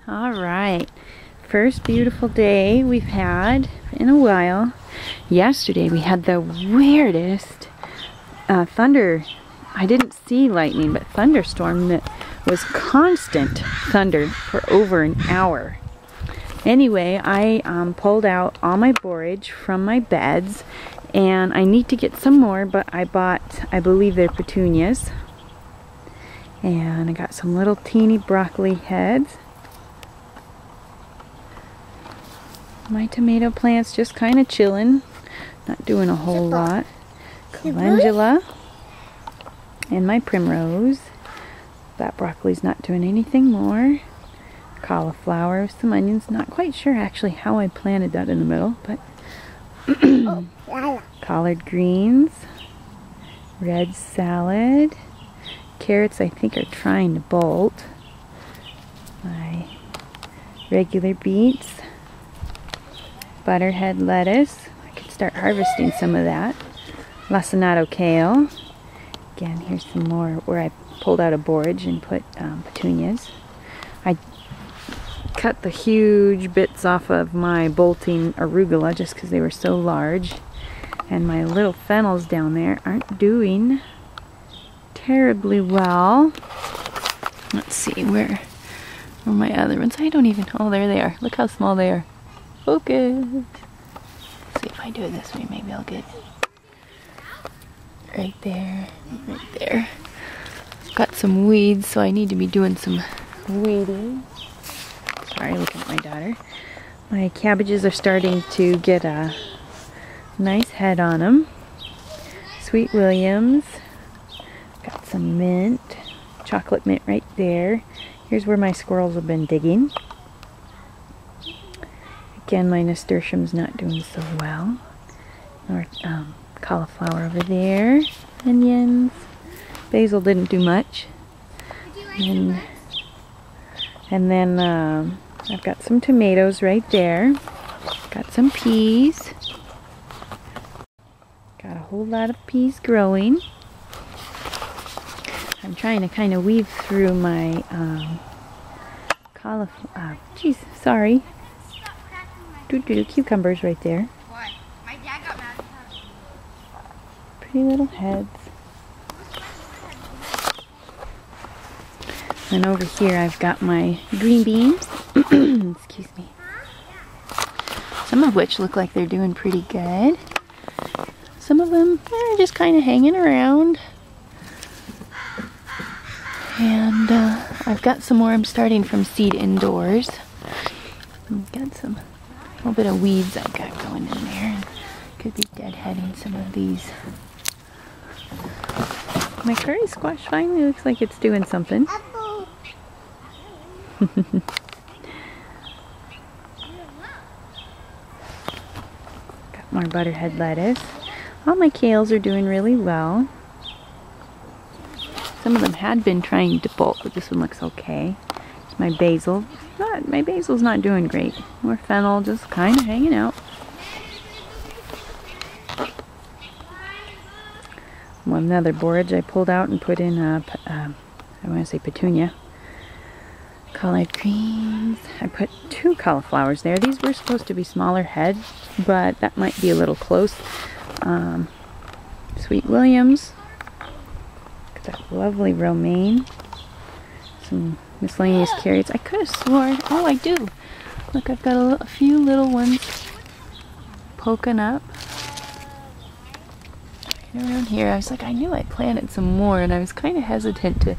All right, first beautiful day we've had in a while. Yesterday we had the weirdest thunder. I didn't see lightning, but thunderstorm that was constant thunder for over an hour. Anyway, I pulled out all my borage from my beds, and I need to get some more, but I bought, I believe they're petunias. And I got some little teeny broccoli heads. My tomato plant's just kind of chilling, not doing a whole lot. Calendula and my primrose. That broccoli's not doing anything more. Cauliflower, some onions. Not quite sure actually how I planted that in the middle, but collard greens, red salad, carrots I think are trying to bolt, my regular beets, butterhead lettuce. I could start harvesting some of that. Lacinato kale. Again, here's some more where I pulled out a borage and put petunias. I cut the huge bits off of my bolting arugula just because they were so large. And my little fennels down there aren't doing terribly well. Let's see, where are my other ones? I don't even, oh, there they are. Look how small they are. Focus. Let's see if I do it this way, maybe I'll get right there, right there. I've got some weeds, so I need to be doing some weeding. Sorry, looking at my daughter. My cabbages are starting to get a nice head on them. Sweet Williams. Got some mint, chocolate mint right there. Here's where my squirrels have been digging. Again, my nasturtium's not doing so well. Or cauliflower over there. Onions. Basil didn't do much. And then I've got some tomatoes right there. Got some peas. Got a whole lot of peas growing. I'm trying to kind of weave through my cauliflower. Geez, sorry. Cucumbers right there. Why? My dad got mad. Pretty little heads. And over here I've got my green beans. Excuse me. Some of which look like they're doing pretty good. Some of them are just kind of hanging around. And I've got some more I'm starting from seed indoors. I've got some, a little bit of weeds I've got going in there. And could be deadheading some of these. My curry squash finally looks like it's doing something. Got more butterhead lettuce. All my kales are doing really well. Some of them had been trying to bolt, but this one looks okay. It's my basil. My basil's not doing great. More fennel, just kind of hanging out. Another borage I pulled out and put in I want to say petunia. Collard greens. I put 2 cauliflowers there. These were supposed to be smaller heads, but that might be a little close. Sweet Williams. Got that lovely romaine. Some miscellaneous carrots. I could have sworn, oh I do. Look, I've got a few little ones poking up. Right around here, I was like, I knew I planted some more, and I was kind of hesitant to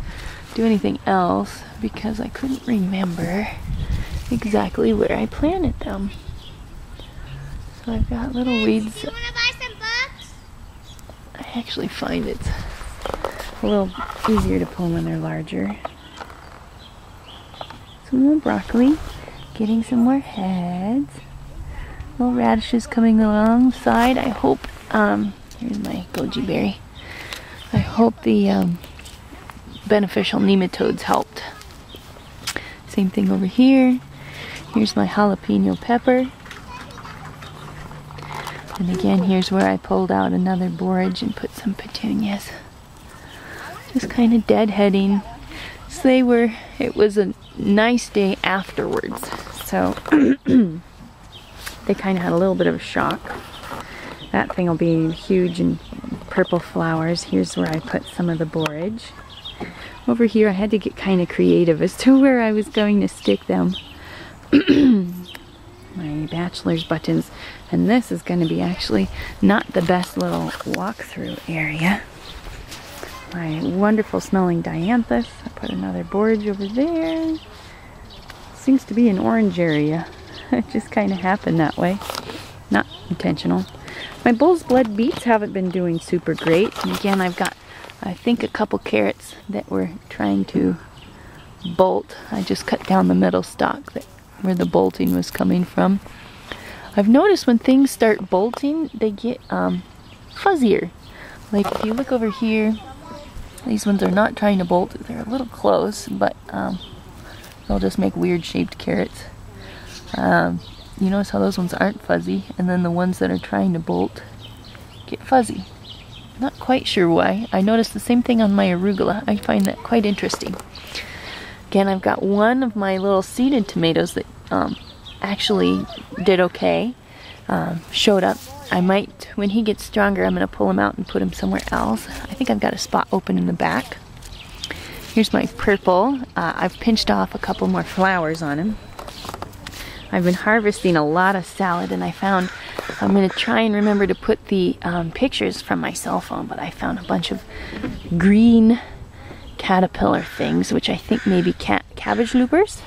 do anything else because I couldn't remember exactly where I planted them. So I've got little weeds. You want to buy some books? I actually find it's a little easier to pull when they're larger. Some more broccoli, getting some more heads. Little radishes coming alongside. I hope, here's my goji berry. I hope the beneficial nematodes helped. Same thing over here. Here's my jalapeno pepper. And again, here's where I pulled out another borage and put some petunias. Just kind of deadheading So it was a nice day afterwards. So they kind of had a little bit of a shock. That thing will be huge and purple flowers. Here's where I put some of the borage. Over here I had to get kind of creative as to where I was going to stick them. My bachelor's buttons. And this is going to be actually not the best little walk-through area. My wonderful smelling dianthus. I put another borage over there. Seems to be an orange area. It just kind of happened that way. Not intentional. My bull's blood beets haven't been doing super great. And again, I've got, I think, a couple carrots that were trying to bolt. I just cut down the middle stalk where the bolting was coming from. I've noticed when things start bolting, they get fuzzier. Like if you look over here, these ones are not trying to bolt. They're a little close, but they'll just make weird shaped carrots. You notice how those ones aren't fuzzy, and then the ones that are trying to bolt get fuzzy. Not quite sure why. I noticed the same thing on my arugula. I find that quite interesting. Again, I've got one of my little seeded tomatoes that actually did okay. Showed up. I might, when he gets stronger, I'm going to pull him out and put him somewhere else. I think I've got a spot open in the back. Here's my purple. I've pinched off a couple more flowers on him. I've been harvesting a lot of salad, and I found, I'm going to try and remember to put the pictures from my cell phone, but I found a bunch of green caterpillar things, which I think may be cabbage loopers.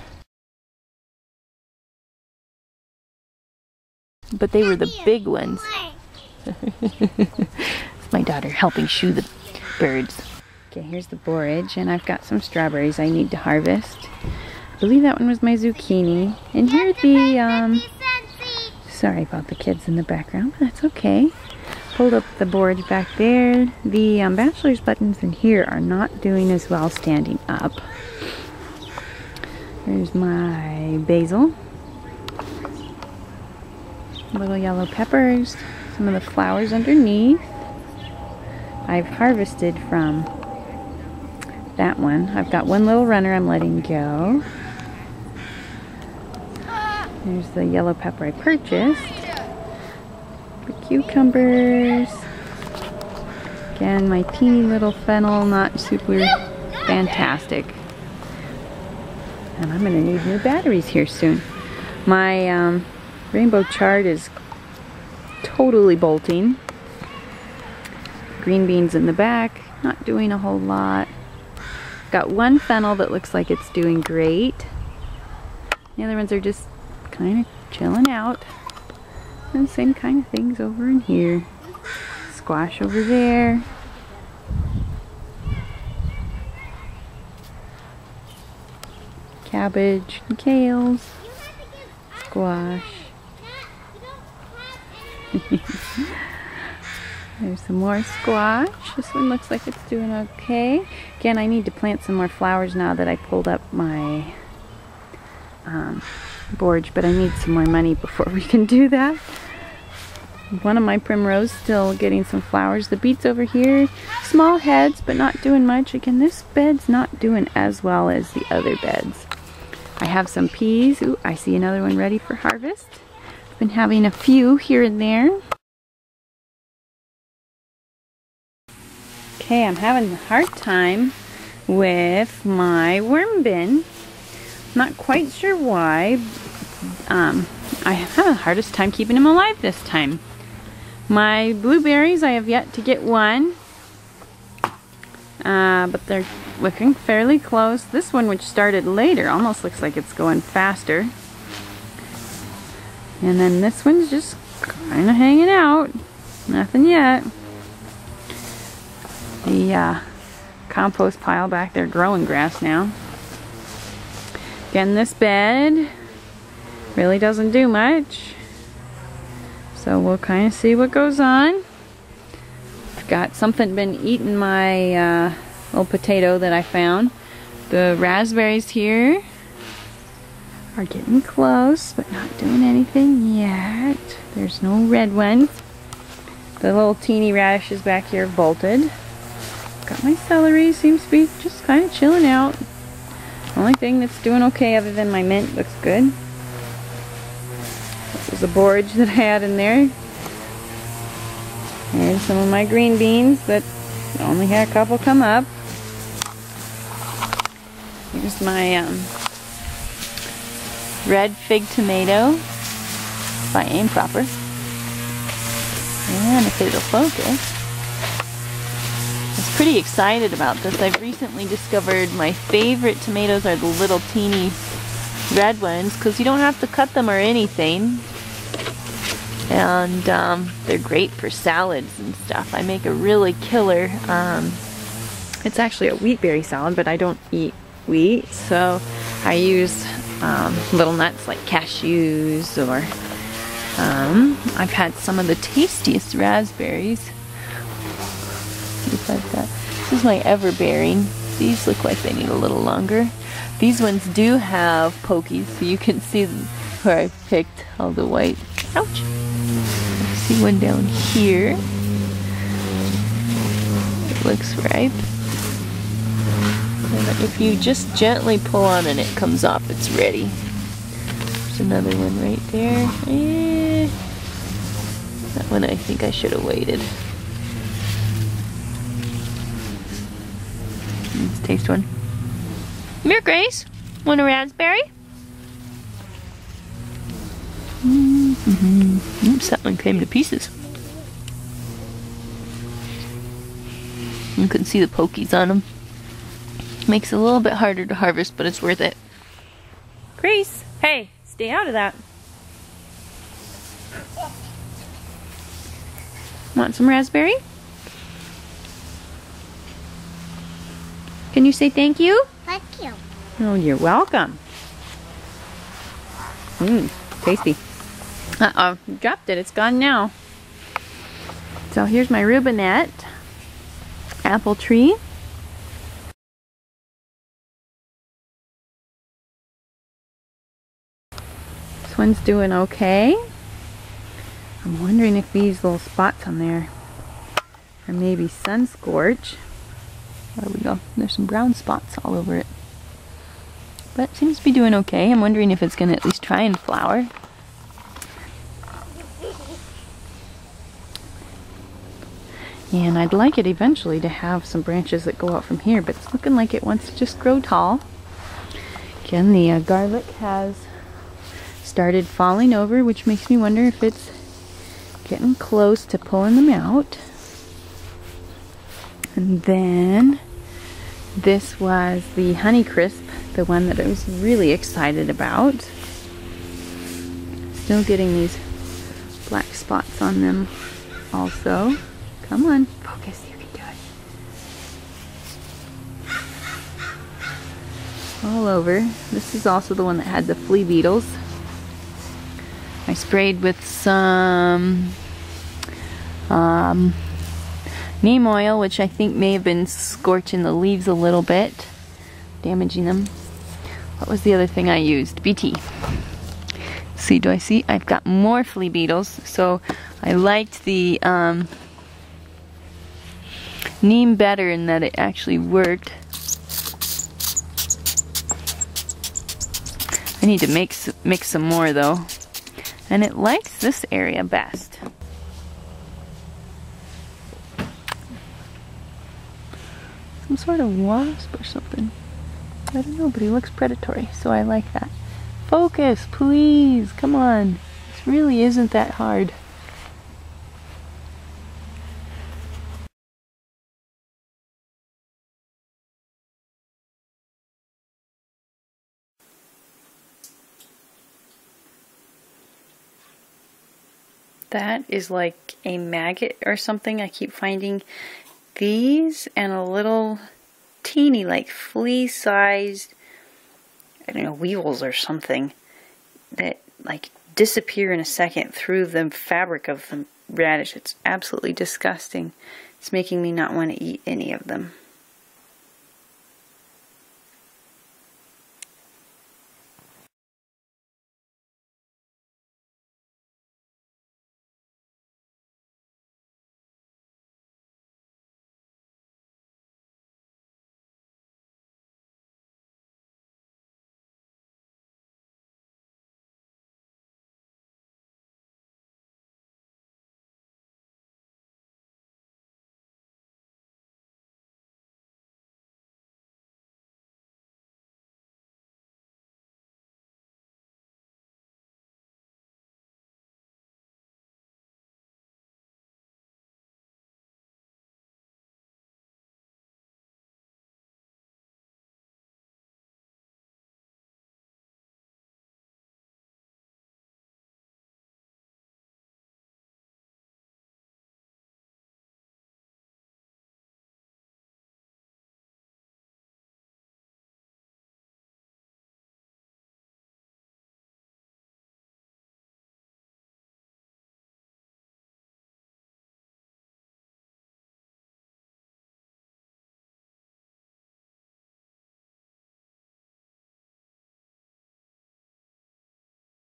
But they were the big ones. It's my daughter helping shoo the birds. Okay, here's the borage, and I've got some strawberries I need to harvest. I believe that one was my zucchini. And here the, sorry about the kids in the background, but that's okay. Pulled up the borage back there. The bachelor's buttons in here are not doing as well standing up. Here's my basil. Little yellow peppers. Some of the flowers underneath. I've harvested from that one. I've got one little runner I'm letting go. There's the yellow pepper I purchased. The cucumbers. Again, my teeny little fennel, not super fantastic. And I'm going to need new batteries here soon. My rainbow chard is totally bolting. Green beans in the back, not doing a whole lot. Got one fennel that looks like it's doing great. The other ones are just kind of chilling out. And same kind of things over in here. Squash over there. Cabbage and kales. Squash. There's some more squash. This one looks like it's doing okay. Again, I need to plant some more flowers now that I pulled up my borage, but I need some more money before we can do that. One of my primrose still getting some flowers. The beets over here, small heads, but not doing much. Again, this bed's not doing as well as the other beds. I have some peas. Ooh, I see another one ready for harvest. I've been having a few here and there. Okay, I'm having a hard time with my worm bin. Not quite sure why. I have the hardest time keeping them alive this time. My blueberries, I have yet to get one. But they're looking fairly close. This one, which started later, almost looks like it's going faster. And then this one's just kind of hanging out. Nothing yet. The compost pile back there growing grass now. Again, this bed really doesn't do much. So we'll kind of see what goes on. I've got something been eating my little potato that I found. The raspberries here are getting close, but not doing anything yet. There's no red ones. The little teeny radishes back here bolted. Got my celery, seems to be just kind of chilling out. Only thing that's doing okay other than my mint looks good. This is a borage that I had in there. Here's some of my green beans that only had a couple come up. Here's my red fig tomato by Aim Proper. And if it'll focus. I was pretty excited about this. I've recently discovered my favorite tomatoes are the little teeny red ones because you don't have to cut them or anything. And they're great for salads and stuff. I make a really killer, it's actually a wheat berry salad, but I don't eat wheat, so I use little nuts like cashews, or I've had some of the tastiest raspberries. This is my everbearing. These look like they need a little longer. These ones do have pokies, so you can see where I picked all the white. Ouch! I see one down here. It looks ripe. And if you just gently pull on and it comes off, it's ready. There's another one right there. That one I think I should have waited. Let's taste one. Come here, Grace. Want a raspberry? Oops, that one came to pieces. You can see the pokies on them. Makes it a little bit harder to harvest, but it's worth it. Grace, hey, stay out of that. Want some raspberry? Can you say thank you? Thank you. Oh, you're welcome. Tasty. Uh-oh, you dropped it. It's gone now. So here's my Rubinette apple tree. This one's doing okay. I'm wondering if these little spots on there are maybe sun scorch. There we go. There's some brown spots all over it. But it seems to be doing okay. I'm wondering if it's going to at least try and flower. And I'd like it eventually to have some branches that go out from here, but it's looking like it wants to just grow tall. Again, the garlic has started falling over, which makes me wonder if it's getting close to pulling them out. And then this was the Honeycrisp, the one that I was really excited about. Still getting these black spots on them also. Come on, focus, you can do it. All over. This is also the one that had the flea beetles. I sprayed with some neem oil, which I think may have been scorching the leaves a little bit, damaging them. What was the other thing I used? BT. See, do I see? I've got more flea beetles, so I liked the neem better in that it actually worked. I need to mix some more though, and it likes this area best. Some sort of wasp or something. I don't know, but he looks predatory, so I like that. Focus, please, come on. This really isn't that hard. That is like a maggot or something. I keep finding these and a little teeny, like flea-sized, I don't know, weevils or something that like disappear in a second through the fabric of the radish. It's absolutely disgusting. It's making me not want to eat any of them.